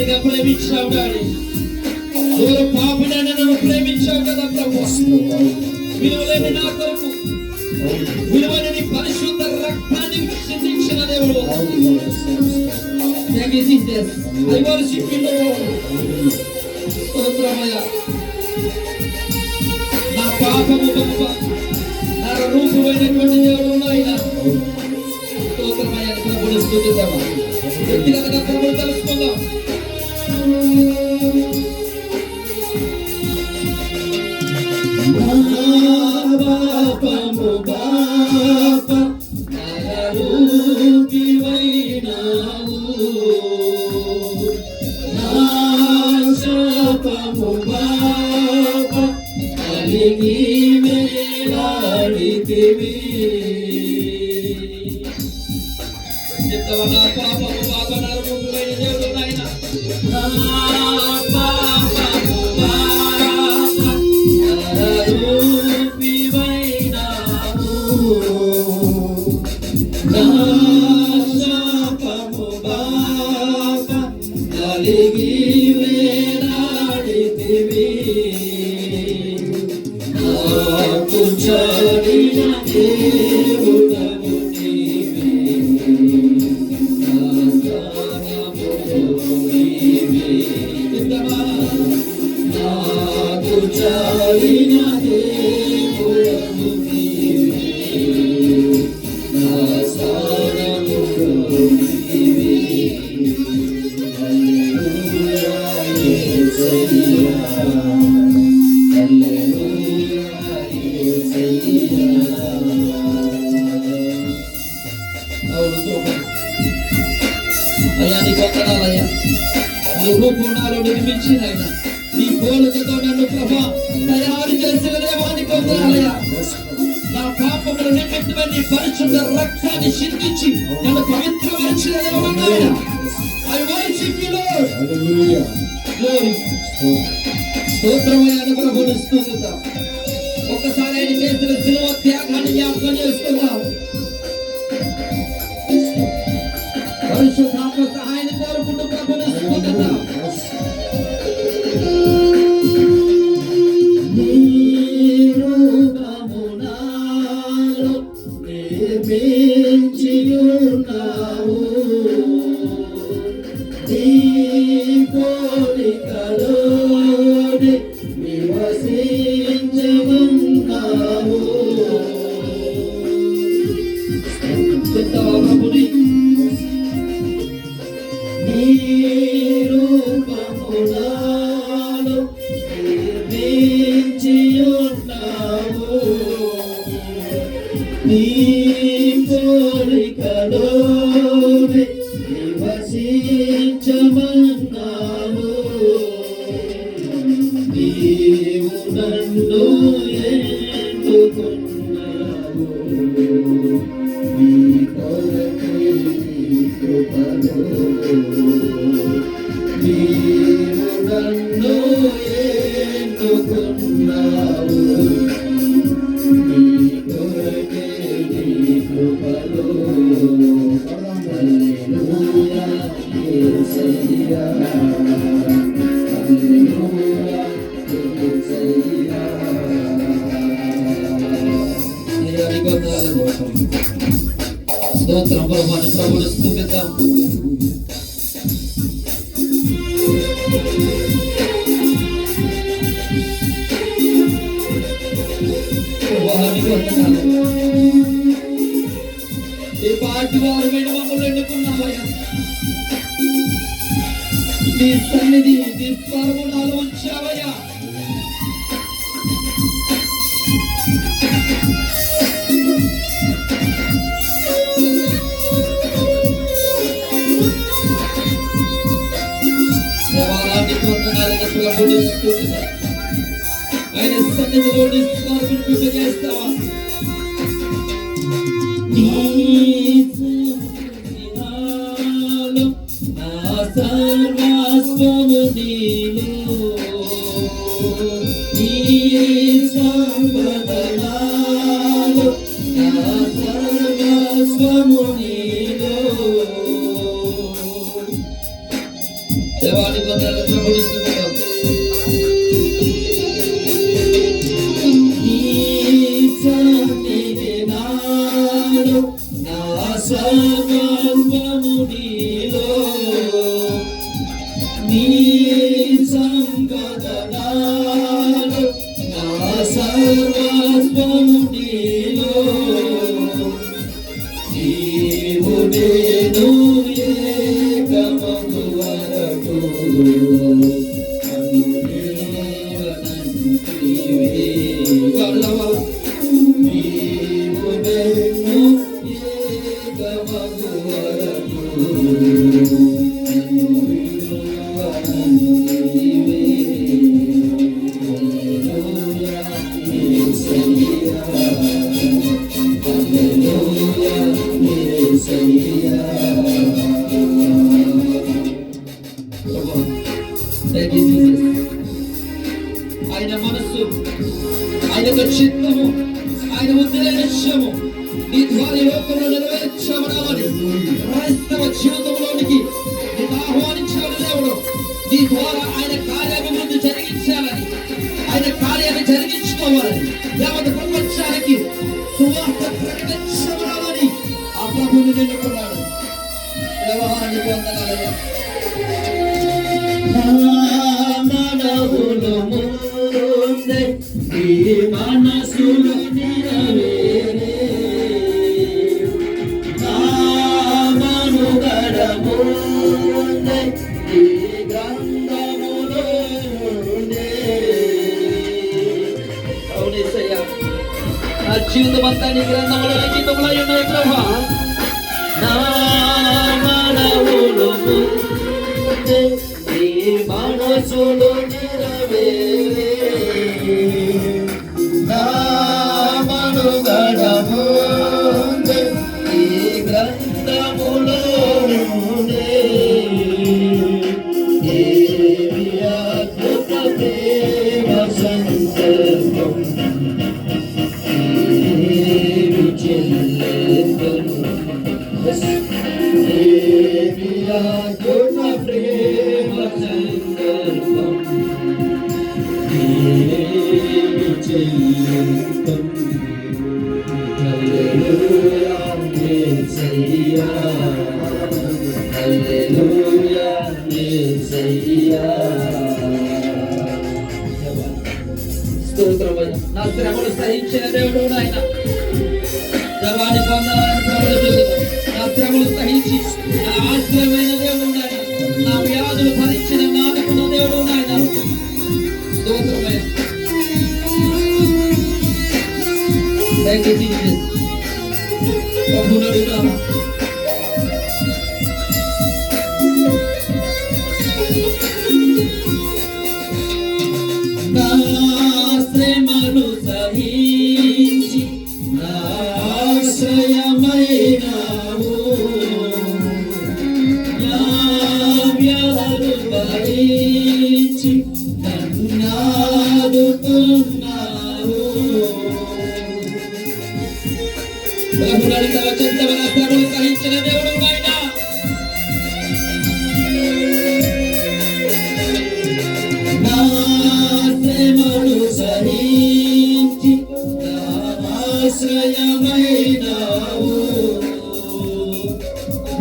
ఎంతగా ప్రేమించావు డాడీ. దూర పాపినైనా నన్ను ప్రేమించావు కదా ప్రభు. విలువలేని నా కొరకు విలువైన నీ పరిశుద్ధ రక్తాన్ని చిందించిన దేవుడు. Thank you, Jesus. I worship you, Lord. స్తోత్రమయ్యా. నా పాపము గొప్ప, నా రూపమైనటువంటి దేవుడు నాయన. స్తోత్రమయ్యా. ప్రభుని స్తుతిద్దామా. వ్యక్తిగతంగా ప్రభుని తెలుసుకుందాం. పాపము బాప రూపివైనావు, నా శాపము బాప కలిగి వేలాడితివి. చెప్తావా? నా పాపము బాప నా రూపివైన దేవుడు నాయన. నా పాపము బాప రూపివైనావు, నా శాపము బాప కలిగి వేలాడితివి. నాకు చాలిన దేవుడవు నీవే, నా స్థానము నీవే. నాకు చాలిన దేవుడవు నీవే, నా స్థానము నీవే. హల్లెలూయా యేసయ్యా, హల్లెలూయా యేసయ్యా. అయ్యా నీ వందనాలయ్యా. నీ రూపం నాలో నిర్మించిన ఆయన, నీ పోలికతో నన్ను ప్రభా తయారు చేసిన దేవానికి వందనాలయ్యా. నా పాపముల నిమిత్తమై నీ పరిశుద్ధ రక్తాన్ని చిందించి నన్ను పవిత్రపరిచిన దేవాలయ్యా. I worship you, Lord. Hallelujah. Glory. స్తోత్రమయ్యా. ప్రభుని స్తుతిద్దాం. ఒక్కసారి ఆయన చేసిన శిలువ త్యాగాన్ని జ్ఞాపకం చేసుకుందాం. పరిశుద్ధాత్మ సహాయాన్ని కోరుకుంటూ ప్రభుని స్తుతిద్దాం. నీ రూపము నాలో నిర్మించియున్నావు, నీ పోలికలోనే నివసించున్నావు. చెప్తావా ప్రభుని? నీ రూపము నాలో నిర్మించియున్నావు, నీ పోలికలోనే నివసించమన్నావు. నీవు నన్ను ఎన్నుకున్నావు, నీ కొరకే నీ కృపలో. నీవు నన్ను ఎన్నుకున్నావు, నీ కొరకే నీ కృపలో. హల్లెలూయా యేసయ్యా, హల్లెలూయా యేసయ్యా. స్తోత్రం ప్రభుని ప్రభుని స్తుతిద్దాం. ఈ పాటి వారు మమ్మల్ని ఎన్నుకున్నావయ్యా. నీ సన్నిధి నీ స్వరమునాలు ఉంచావయ్యా. దేవాలయానికి వందనాలు ప్రభుని స్తుతిద్దాం. ఆయన సన్నిధిలో నీ స్వరమును చేస్తావా? సర్వస్వము నీలో, నీ సంపదనాలో నా సర్వస్వము నీలో. దేవాని చిత్తము, ఆయన ఉద్దేశము నీ ద్వారా ఈ లోకంలో నెరవేర్చబడాలని క్రైస్తవ జీవితంలోనికి నీకు ఆహ్వానించాడు దేవుడు. నీ ద్వారా ఆయన కార్యాభివృద్ధి జరిగించాలని, ఆయన కార్యాన్ని జరిగించుకోవాలని, యావత్ ప్రపంచానికి సువార్త ప్రకటించబడాలని ఆ ప్రభువుని నిన్నుకున్నాడు. దేవానికి వందనాలయ్యా. మనవులు ముందే ఈ మనసులు నిరవేరే, మనుగడ ముందే ఈ గ్రంథములో నుండే. అవునేసయ్యా, నా జీవితం అంతా నీ గ్రంథములో లిఖితములై ఉన్నాయి ప్రభా. నా మనవులు ముందే ఈ మనసులు నిరవేరే, నా మనుగడ ముందే ఈ గ్రంథములో నుండే. ఏమి అద్భుత ప్రేమ సంకల్పం, ఏమి చెల్లెతను, ఏమి అద్భుత ప్రేమ సంకల్పం, ఏమి చెల్లెతను. హల్లెలూయా యేసయ్యా, హల్లెలూయా యేసయ్యా. స్తోత్రమయ్యా. నా శ్రమలు సహించిన దేవుడు నాయన, దేవానికి వందనాలను ప్రబలపెట్టుదాం. నా శ్రమలు సహించి నా ఆశ్రయమైన దేవుడు నాయన, నా వ్యాధులు భరించిన నాదుకున్న దేవుడు నాయన. స్తోత్రమయ్యా. Thank you Jesus. ప్రభువుని అడుగుదామా? నా శ్రమలు సహించి నా ఆశ్రయమైనావు, నా వ్యాధులు భరించి నన్నాదుకున్నావు. ప్రభువుని అడుగుదామా? చెంతమైన శ్రమలు సహించిన దేవుడు నాయన, నా శ్రమలు సహించి నా ఆశ్రయమైనావు,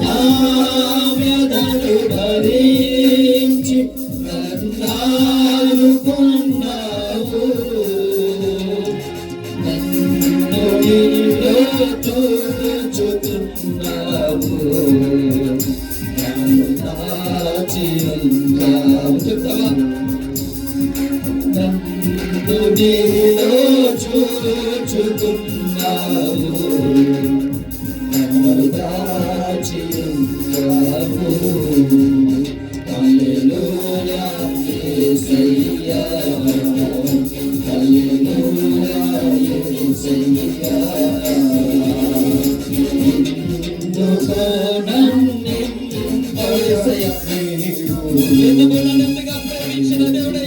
నా వ్యధలు భరించి నన్నాదుకున్నావు. నన్ను నీలో చూచుతున్నావు, నన్ను దాచి ఉన్నావు. చెప్తావా? నన్ను నీలో చూచుతున్నావు, నన్ను దాచి ఉన్నావు. హల్లెలూయా యేసయ్యా, హల్లెలూయా యేసయ్యా. ఎందుకో నన్నింపజేసయ్యా, ఎందుకో నన్నింతగా ప్రేమించిన దేవుడే.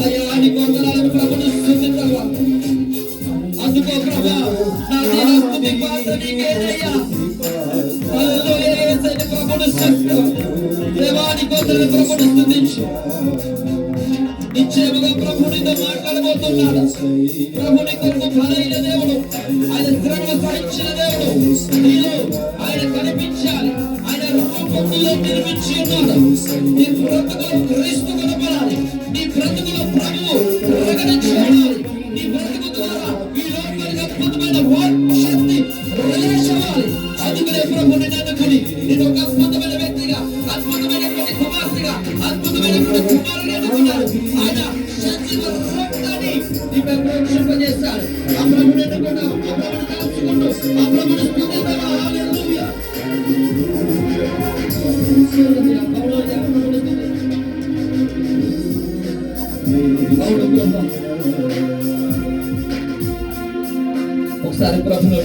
అయ్యా నీకు వందనాలను ప్రభువుని స్తుతించగా. అందుకో ప్రభా, నా దీనస్థుతి పాత్ర నీకేనయ్యా. హల్లెలూయా యేసయ్య, ప్రభువుని స్తుతించు. దేవా నీకు వందనాలను ప్రభువుని స్తుతించు. నిశ్చయముగా ప్రభు నీతో మాట్లాడబోతున్నాడు. ప్రభు నీ కొరకు బలైన దేవుడు, ఆయన శ్రమలు సహించిన దేవుడు. నీలో ఆయన కనిపించాలి, ఆయన రూపంలో నిర్మించి ఉన్నాడు. నీ బ్రతుకులో క్రీస్తు కనపడాలి, నీ బ్రతుకులో ప్రభువు ప్రకటించాలి. నీ బ్రతుకు ద్వారా ఈ లోకానికి అద్భుతమైన శక్తి ప్రవేశించాలి. అందుకనే ప్రభు నిన్ను ఎన్నుకొని నేను ఒక అద్భుతమైన వ్యక్తిగా, అద్భుతమైనటువంటి కుమార్తెగా, అద్భుతమైనటువంటి కుమారుని ఎన్నుకున్నాడు. ఆయన సజీవ రక్తాన్ని నీపై ప్రోక్షింపజేస్తాడు. ఆ ప్రభుని ఎన్నుకున్నావు, ఆ ప్రభుని తలుచుకుంటూ, ఆ ప్రభుని స్తుతిస్తావా? హల్లెలూయా. ఒకసారి ప్రభుని